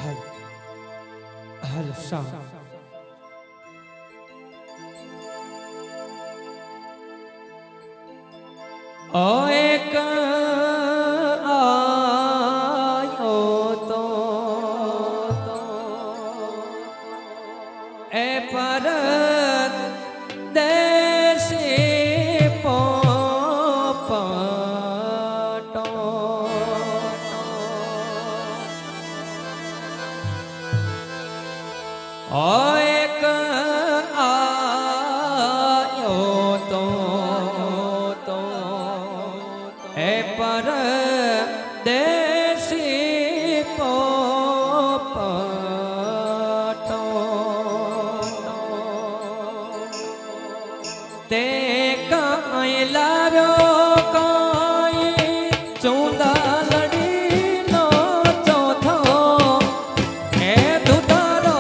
હાલ હાલ શામ ઓ એક આયો તો એ પરત દેશે પોપટો ઓ એક આયો તો એ પરદેશી પોપટો તે કાંઈ લાવ્યો કાંઈ ચૂંદાલડીનો ચોથો એ દુધારો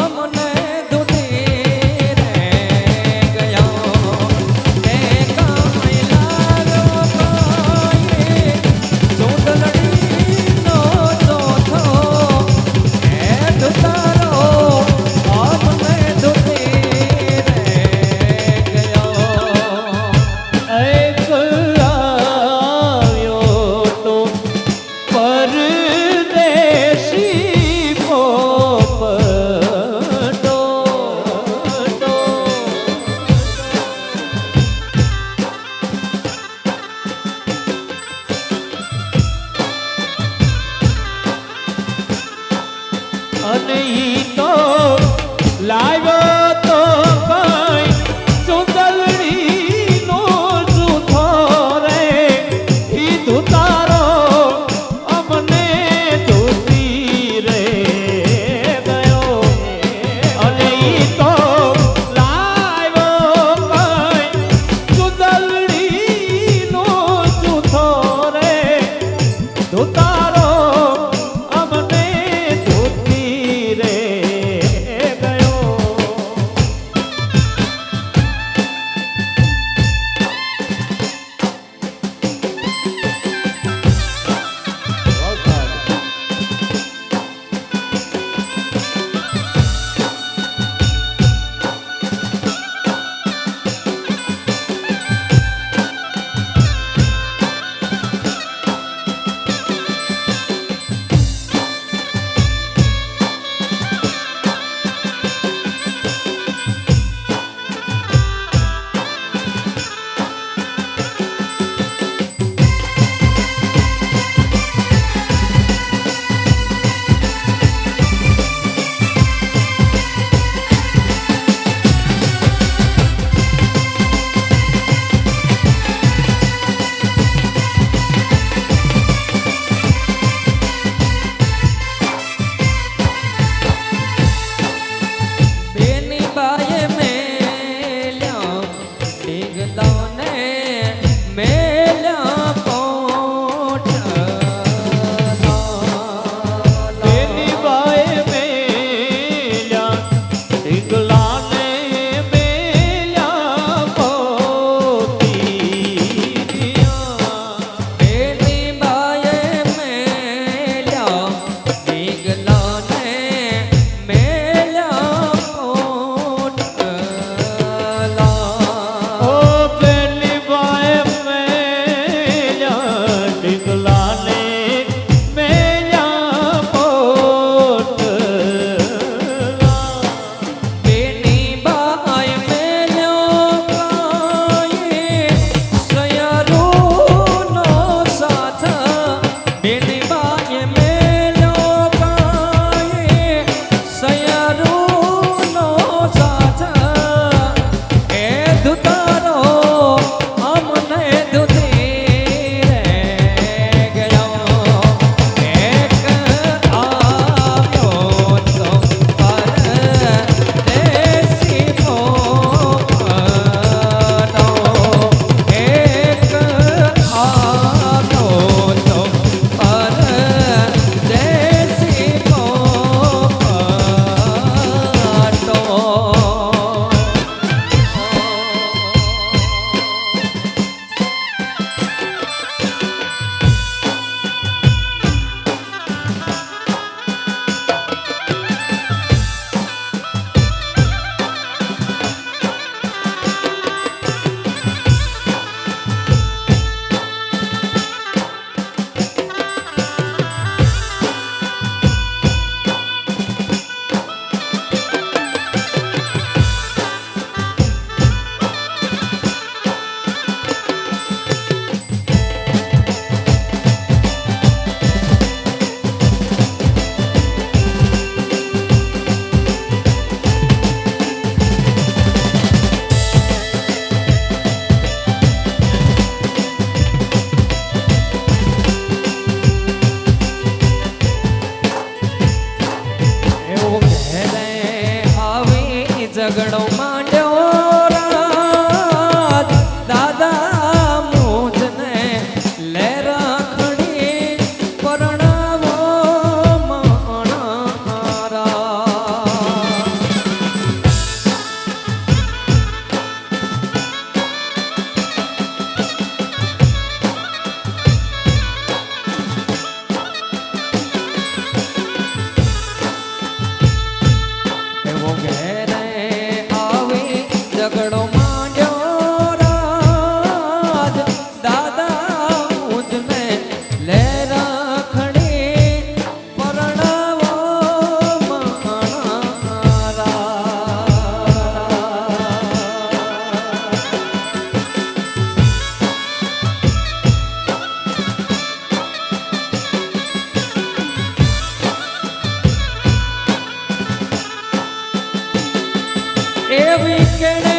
અમને દૂધી રે ગયો તે કાંઈ લાવ્યો કાંઈ ચૂંદલડીનો ચોથો એ દુધારો અમને દૂધી રે ગયો એક આવ્યો તો પરદેશી પોપટો અને ઈ તો લાવ્યો તો કઈ ચુંદલડીનો જૂથો રે ઈ ધુતારો અમને ધૂતી રે ગયો અને ઈ તો લાવ્યો કઈ ચુંદલડીનો જૂથો રે ધુતારો અમને ધૂતી રે ગયો કેણે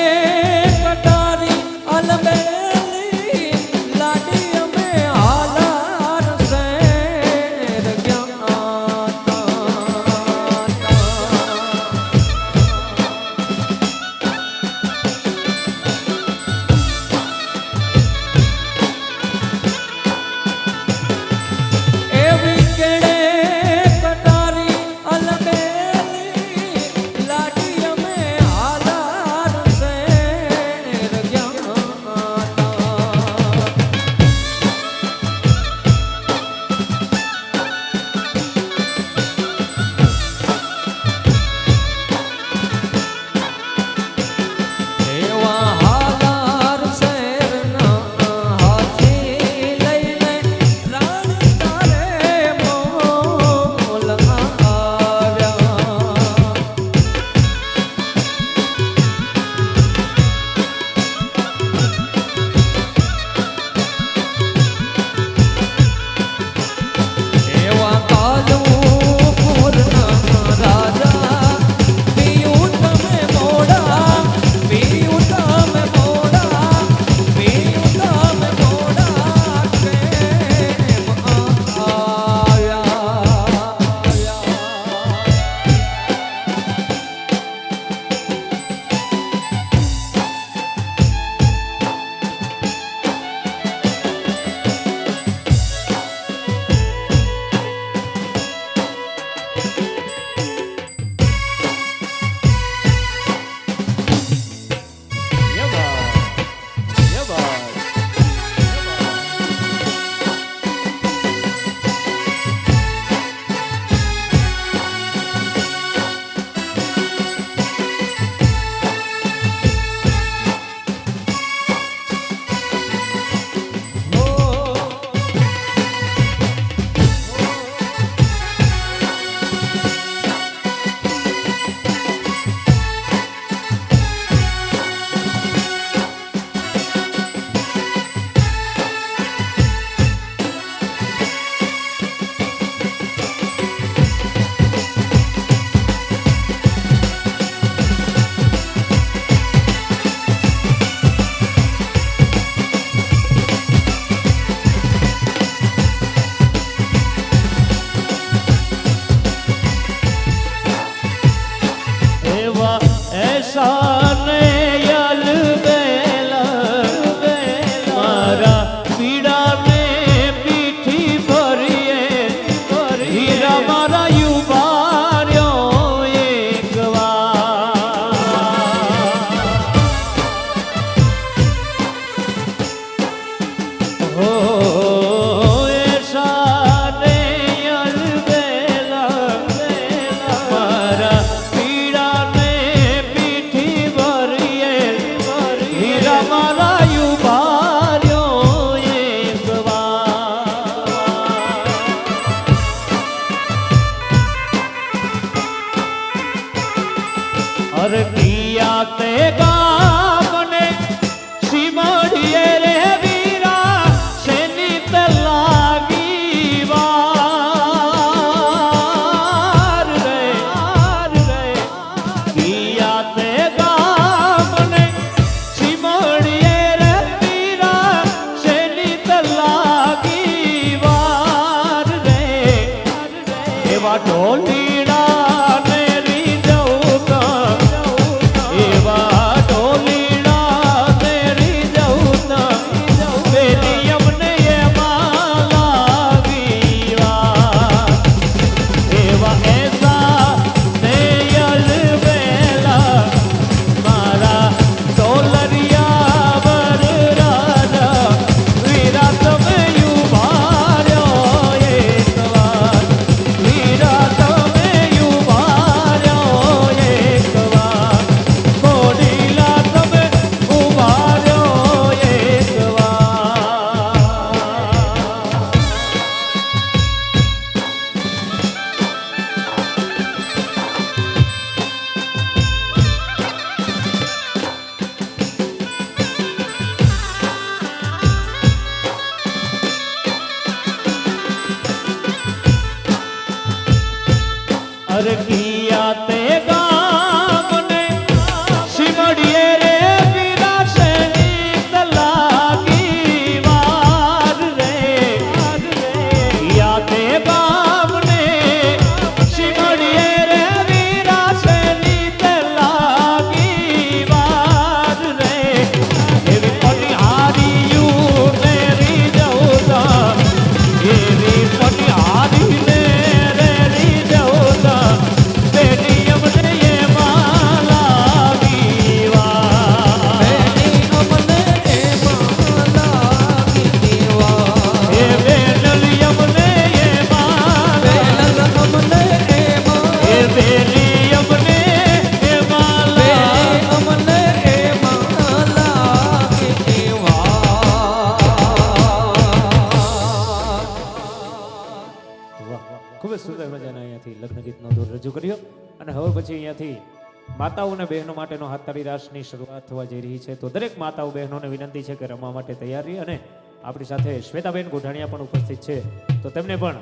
કટારી અલબેલી લાડી અમે હાલાર શેર ગયા એવી કેણે કટારી અલબેલી લાડી અમે હાલાર શેર ગયા એવા હાલાર શેરના હાથી લઈને રાણ તારે મોલ આવ્યા એવા કાલુપુરના રાજા પીયું તમે મોડા પીયું તમે મોડા પીયું તમે મોડા કેમ આવ્યા એવા એસાને યલબેલા મારા પીડાને પીઠી ભરીએ હીરા મારા યુવાર્યો એક વાર એસાને યલબેલા મારા પીડાને પીઠી ભરીએ હીરા મારા યુવાર્યો એક વાર અરે પિયા તે ગામને સીમડીએ રે વીરા શેની તે લાગી વાર રે પિયા તે ગામને સીમડીએ રે વીરા શેની તે લાગી વાર રે એવા ઢોલીડા ને રીઝવતા એવા ઢોલીડા ને રીઝવતા પેલી અમને એમાં લાગી વાર એવા એસા ને યલબેલા મારા ઢોલરિયા વર રાજા વીરા તમે યુવાર્યો એક વાર વીરા તમે યુવાર્યો એક વાર ઘોડીલા તમે ઉભાર્યો એક વાર અરે કિયા તે ગામને સિમડીએ સુર રજૂ કર્યો. અને હવે પછી અહીંયાથી માતાઓ અને બહેનો માટેનો હાથતાળી રાસની શરૂઆત થવા જઈ રહી છે. તો દરેક માતાઓ બહેનોને વિનંતી છે કે રમવા માટે તૈયાર રહી. અને આપણી સાથે શ્વેતાબેન ગોઢાણીયા પણ ઉપસ્થિત છે, તો તેમને પણ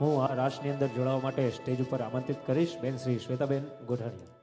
હું આ રાસની અંદર જોડાવા માટે સ્ટેજ ઉપર આમંત્રિત કરીશ. બેન શ્રી શ્વેતાબેન ગોઢાણીયા.